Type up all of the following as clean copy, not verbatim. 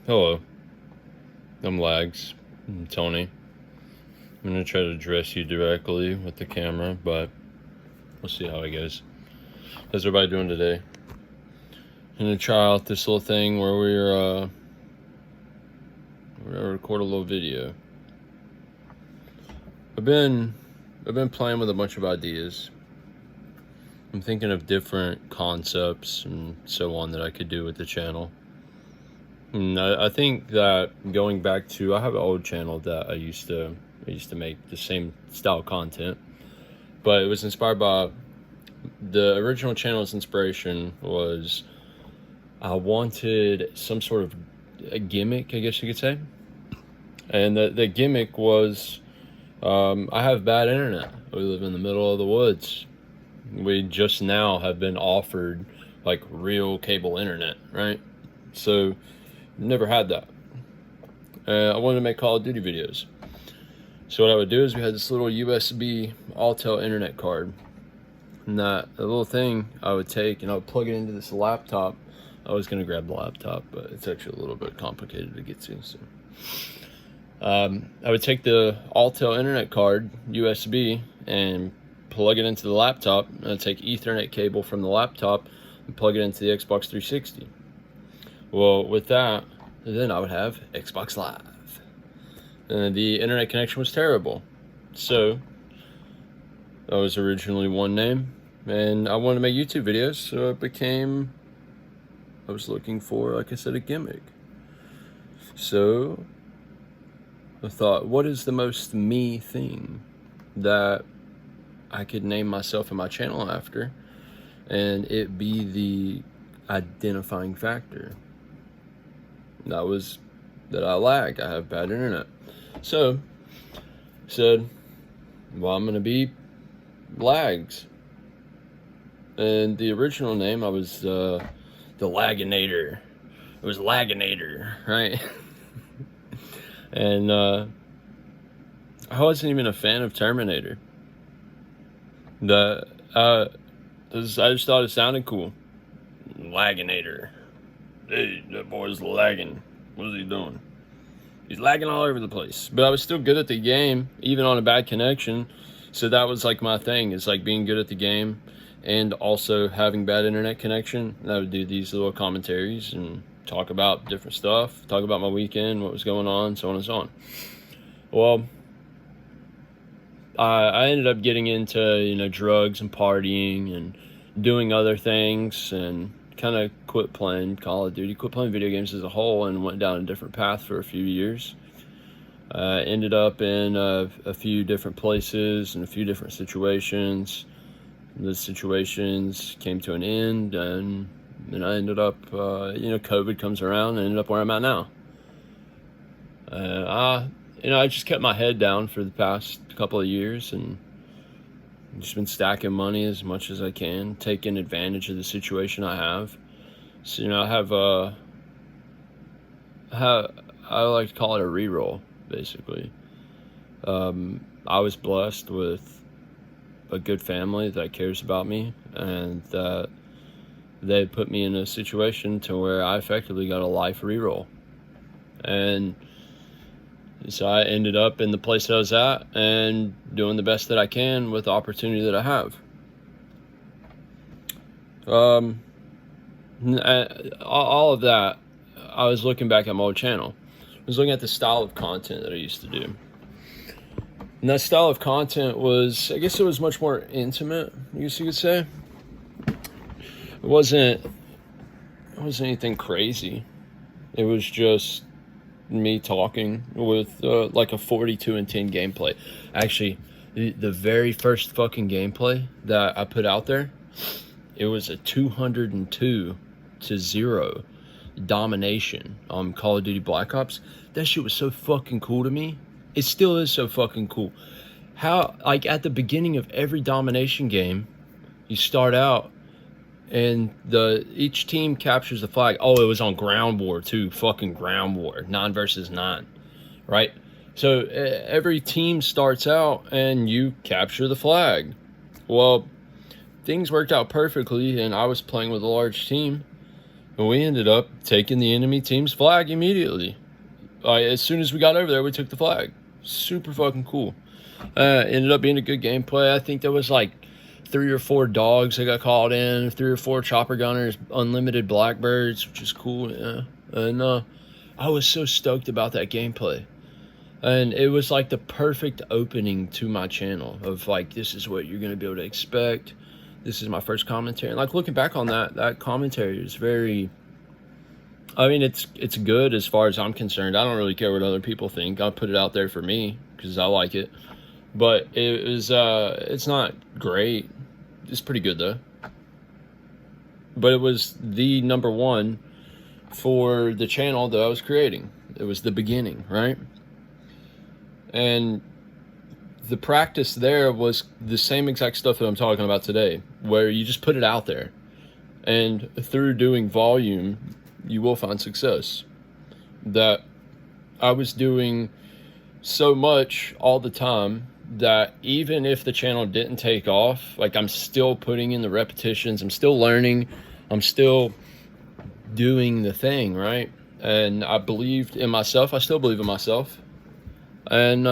Hello, I'm Lags. I'm Tony. I'm going to try to address you directly with the camera, but we'll see how it goes. How's everybody doing today? I'm going to try out this little thing where we're going to record a little video. I've been playing with a bunch of ideas. I'm thinking of different concepts and so on that I could do with the channel. And I think that going back to, I have an old channel that I used to make the same style content, but it was inspired by the original channel's inspiration was I wanted some sort of a gimmick, I guess you could say. And the gimmick was I have bad internet. We live in the middle of the woods. We just now have been offered like real cable internet, right? So never had that. I wanted to make Call of Duty videos. So what I would do is we had this little USB Altel internet card. And that little thing I would take and I would plug it into this laptop. I was going to grab the laptop, but it's actually a little bit complicated to get to. So I would take the Altel internet card, USB, and plug it into the laptop. And I'd take Ethernet cable from the laptop and plug it into the Xbox 360. Well, with that, then I would have Xbox Live. And the internet connection was terrible. So that was originally one name. And I wanted to make YouTube videos, so it became, I was looking for, like I said, a gimmick. So I thought, what is the most me thing that I could name myself and my channel after, and it be the identifying factor? That was that I lag. I have bad internet. So said, well, I'm gonna be Lags. And the original name, I was the Laginator. It was Laginator, right? And I wasn't even a fan of Terminator. I just thought it sounded cool. Laginator. Hey, that boy's lagging. What is he doing? He's lagging all over the place. But I was still good at the game, even on a bad connection. So that was like my thing. It's like being good at the game and also having bad internet connection. And I would do these little commentaries and talk about different stuff, talk about my weekend, what was going on, so on and so on. Well, I ended up getting into, drugs and partying and doing other things, and kind of quit playing Call of Duty, quit playing video games as a whole, and went down a different path for a few years. Ended up in a few different places and a few different situations. The situations came to an end, and then I ended up, COVID comes around, and I ended up where I'm at now. I just kept my head down for the past couple of years, and just been stacking money as much as I can, taking advantage of the situation I have. So, I like to call it a reroll, basically. I was blessed with a good family that cares about me, and that they put me in a situation to where I effectively got a life reroll. And so I ended up in the place that I was at and doing the best that I can with the opportunity that I have. All of that, I was looking back at my old channel. I was looking at the style of content that I used to do. And that style of content was, I guess it was much more intimate, I guess you could say. It wasn't anything crazy. It was just me talking with like a 42-10 gameplay. Actually, the very first fucking gameplay that I put out there, it was a 202-0 domination on Call of Duty Black Ops. That shit was so fucking cool to me. It still is so fucking cool. How, like, at the beginning of every domination game, you start out and each team captures the flag. Oh, it was on Ground War too. Fucking Ground War, 9 versus 9, right? So every team starts out and you capture the flag. Well, things worked out perfectly, and I was playing with a large team, And we ended up taking the enemy team's flag immediately. As soon as we got over there, we took the flag. Super fucking cool. Ended up being a good gameplay. I think there was like 3 or 4 dogs that got called in, 3 or 4 chopper gunners, unlimited blackbirds, which is cool. Yeah. And I was so stoked about that gameplay. And it was like the perfect opening to my channel of like, this is what you're going to be able to expect. This is my first commentary. And like looking back on that commentary is very, I mean, it's good as far as I'm concerned. I don't really care what other people think. I'll put it out there for me because I like it. But it was, it's not great. It's pretty good though. But it was the number one for the channel that I was creating. It was the beginning, right? And the practice there was the same exact stuff that I'm talking about today, where you just put it out there. And through doing volume, you will find success. That I was doing so much all the time that even if the channel didn't take off, like I'm still putting in the repetitions, I'm still learning, I'm still doing the thing, right? And I believed in myself. I still believe in myself. And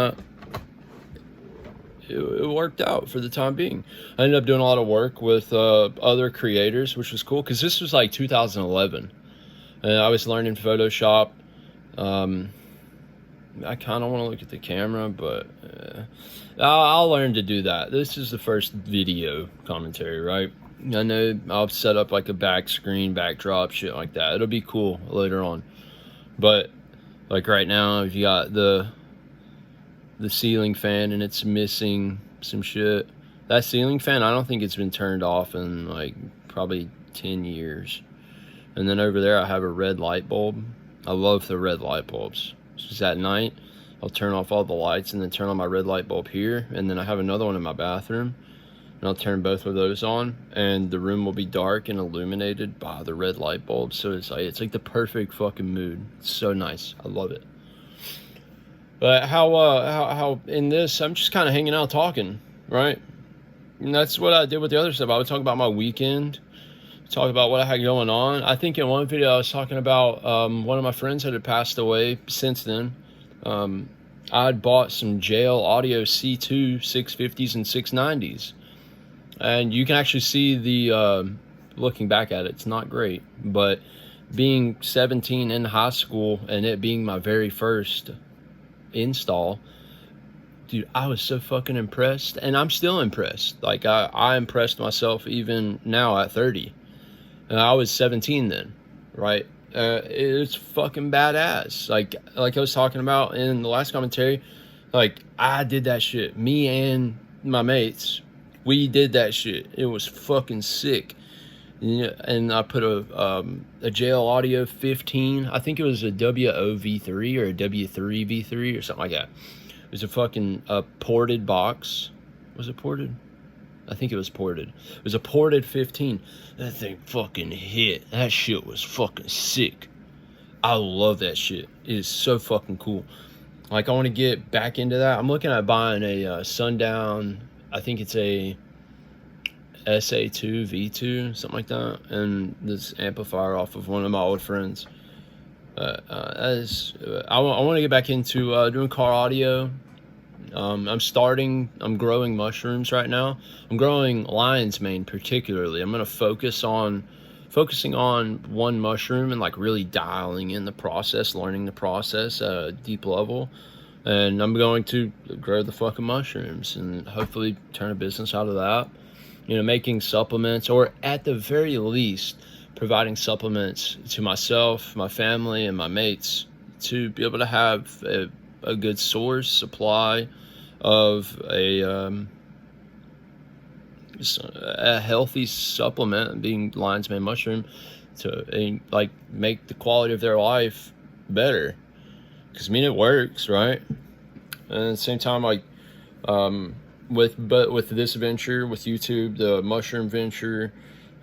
it worked out for the time being. I ended up doing a lot of work with other creators, which was cool because this was like 2011. And I was learning Photoshop. I kind of want to look at the camera, but I'll learn to do that. This is the first video commentary, right? I know I'll set up like a back screen, backdrop, shit like that. It'll be cool later on. But like right now, if you got the ceiling fan and it's missing some shit. That ceiling fan, I don't think it's been turned off in like probably 10 years. And then over there I have a red light bulb. I love the red light bulbs. Just at night I'll turn off all the lights and then turn on my red light bulb here, and then I have another one in my bathroom and I'll turn both of those on and the room will be dark and illuminated by the red light bulb. So it's like the perfect fucking mood. It's so nice. I love it. But how in this, I'm just kind of hanging out talking, right? And that's what I did with the other stuff. I would talk about my weekend, talk about what I had going on. I think in one video I was talking about one of my friends that had passed away since then. I had bought some JL Audio C2 650s and 690s. And you can actually see the, looking back at it, it's not great. But being 17 in high school and it being my very first install, dude, I was so fucking impressed, and I'm still impressed. Like I impressed myself even now at 30, and I was 17 then, right? It's fucking badass. Like I was talking about in the last commentary, like I did that shit. Me and my mates, we did that shit. It was fucking sick. And I put a JL Audio 15. I think it was a WOV3 or a W3V3 or something like that. It was a fucking ported box. Was it ported? I think it was ported. It was a ported 15. That thing fucking hit. That shit was fucking sick. I love that shit. It is so fucking cool. Like I want to get back into that. I'm looking at buying a Sundown. I think it's a SA2 V2, something like that, and this amplifier off of one of my old friends. I want to get back into doing car audio. I'm growing mushrooms right now. I'm growing lion's mane particularly. I'm going to focusing on one mushroom and like really dialing in the process, learning the process at a deep level. And I'm going to grow the fucking mushrooms and hopefully turn a business out of that. You know, making supplements, or at the very least, providing supplements to myself, my family, and my mates to be able to have a good source supply of a healthy supplement, being lion's mane mushroom, to like make the quality of their life better. Because I mean, it works, right? And at the same time, like with this venture with YouTube, the mushroom venture,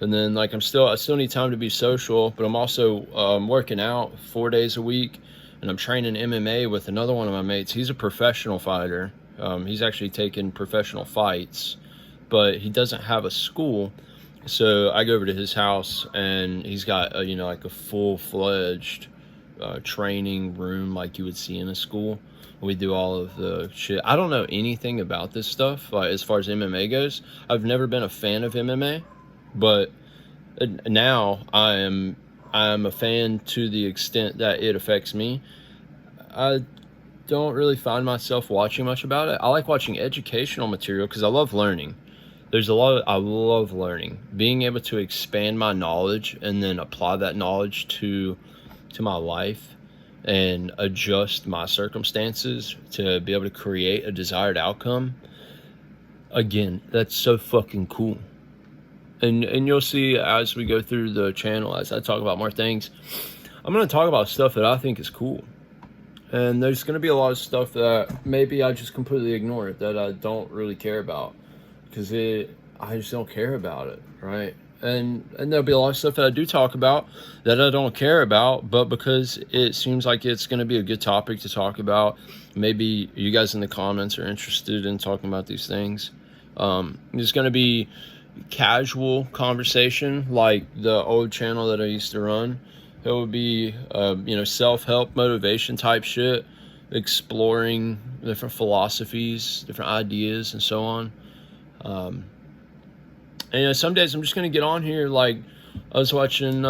and then like I still need time to be social, but I'm also working out 4 days a week, and I'm training MMA with another one of my mates. He's a professional fighter. He's actually taken professional fights, but he doesn't have a school. So I go over to his house, and he's got a, like a full-fledged training room like you would see in a school. We do all of the shit. I don't know anything about this stuff, like as far as MMA goes. I've never been a fan of MMA, but now I'm a fan to the extent that it affects me. I don't really find myself watching much about it. I like watching educational material because I love learning. I love learning, being able to expand my knowledge and then apply that knowledge to my life and adjust my circumstances to be able to create a desired outcome. Again, that's so fucking cool. And you'll see as we go through the channel, as I talk about more things, I'm going to talk about stuff that I think is cool. And there's going to be a lot of stuff that maybe I just completely ignore, that I don't really care about, because I just don't care about it, right? And there'll be a lot of stuff that I do talk about that I don't care about, but because it seems like it's going to be a good topic to talk about, maybe you guys in the comments are interested in talking about these things. It's going to be casual conversation like the old channel that I used to run. It would be self-help, motivation type shit, exploring different philosophies, different ideas, and so on. And some days I'm just gonna get on here. Like, I was watching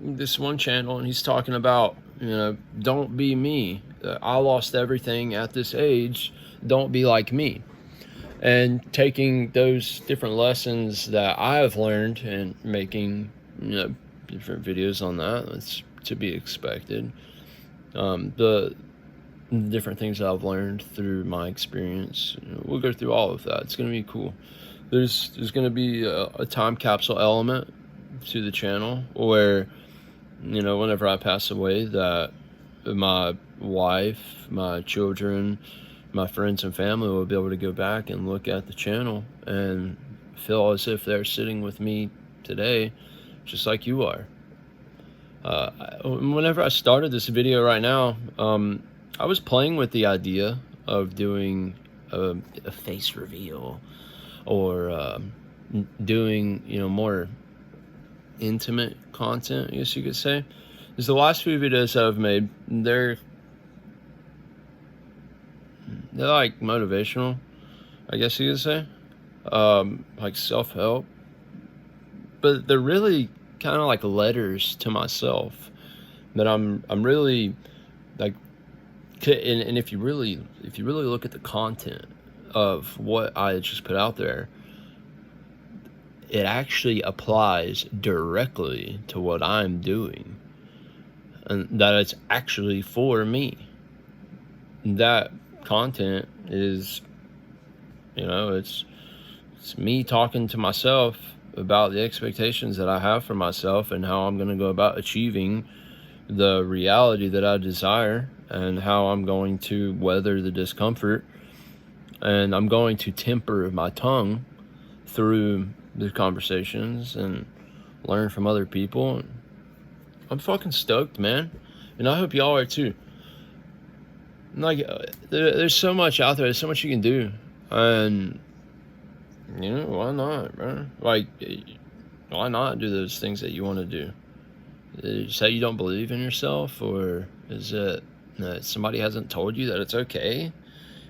this one channel, and he's talking about, don't be me. I lost everything at this age. Don't be like me. And taking those different lessons that I have learned and making, different videos on that. That's to be expected. The different things that I've learned through my experience, we'll go through all of that. It's going to be cool. There's going to be a time capsule element to the channel where, whenever I pass away, that my wife, my children, my friends and family will be able to go back and look at the channel and feel as if they're sitting with me today, just like you are. Whenever I started this video right now, I was playing with the idea of doing a face reveal, or doing, more intimate content, I guess you could say. Because the last few videos that I've made, they're like motivational, I guess you could say, like self-help, but they're really kind of like letters to myself that I'm really like. And if you really look at the content of what I just put out there, it actually applies directly to what I'm doing, and that it's actually for me. That content is, it's me talking to myself about the expectations that I have for myself and how I'm going to go about achieving the reality that I desire, and how I'm going to weather the discomfort, and I'm going to temper my tongue through the conversations and learn from other people. I'm fucking stoked, man, and I hope y'all are too. Like, there's so much out there. There's so much you can do, and why not, bro? Like, why not do those things that you want to do? Is that you don't believe in yourself, or is it that somebody hasn't told you that it's okay?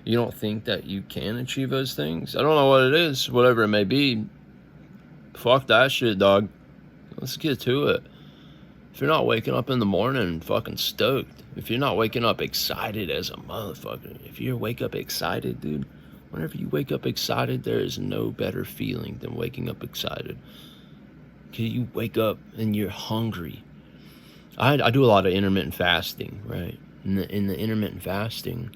You don't think that you can achieve those things? I don't know what it is. Whatever it may be, fuck that shit, dog. Let's get to it. If you're not waking up in the morning fucking stoked, if you're not waking up excited as a motherfucker, if you wake up excited, dude, whenever you wake up excited, there is no better feeling than waking up excited. Because you wake up and you're hungry. I do a lot of intermittent fasting, right? In the intermittent fasting,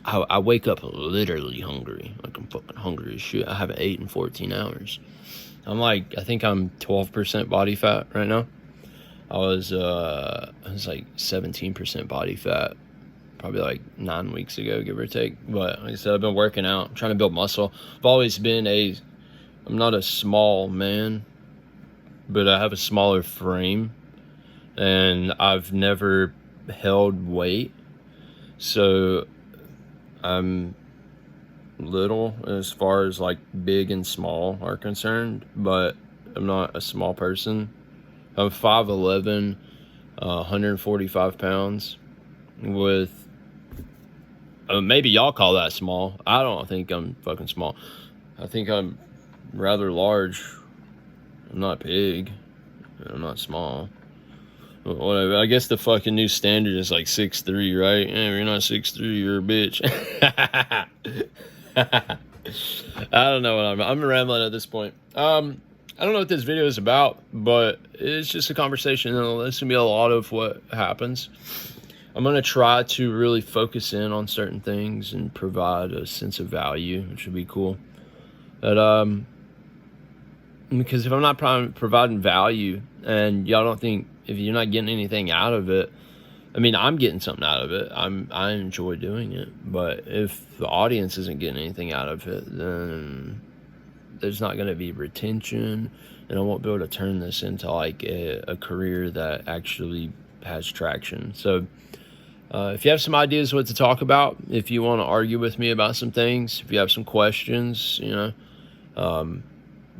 I wake up literally hungry. Like, I'm fucking hungry as shit. I haven't eaten in 14 hours. I think I'm 12% body fat right now. I was like 17% body fat probably like 9 weeks ago, give or take. But like I said, I've been working out, trying to build muscle. I've always been I'm not a small man, but I have a smaller frame, and I've never held weight. So I'm little as far as like big and small are concerned, but I'm not a small person. I'm 5'11", 145 pounds with, maybe y'all call that small. I don't think I'm fucking small. I think I'm rather large. I'm not big. I'm not small. Whatever. I guess the fucking new standard is like 6'3", right? Yeah, if you're not 6'3", you're a bitch. I don't know what I'm rambling at this point. I don't know what this video is about, but it's just a conversation, and it's gonna be a lot of what happens. I'm gonna try to really focus in on certain things and provide a sense of value, which would be cool. But because if I'm not providing value, and y'all don't think, if you're not getting anything out of it, I mean, I'm getting something out of it. I enjoy doing it, but if the audience isn't getting anything out of it, then there's not going to be retention, and I won't be able to turn this into like a career that actually has traction. So if you have some ideas what to talk about, if you want to argue with me about some things, if you have some questions,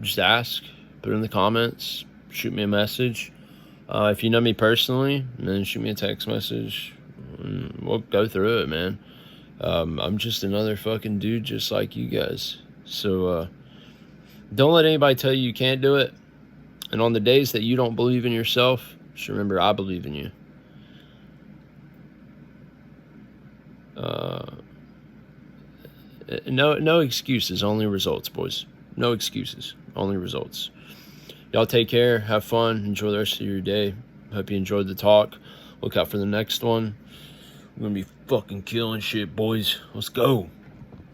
just ask, put it in the comments, shoot me a message. If you know me personally, then shoot me a text message. We'll go through it, man. I'm just another fucking dude just like you guys. So don't let anybody tell you can't do it. And on the days that you don't believe in yourself, just remember, I believe in you. No excuses, only results, boys. No excuses, only results. Y'all take care, have fun, enjoy the rest of your day. Hope you enjoyed the talk. Look out for the next one. We're gonna be fucking killing shit, boys. Let's go.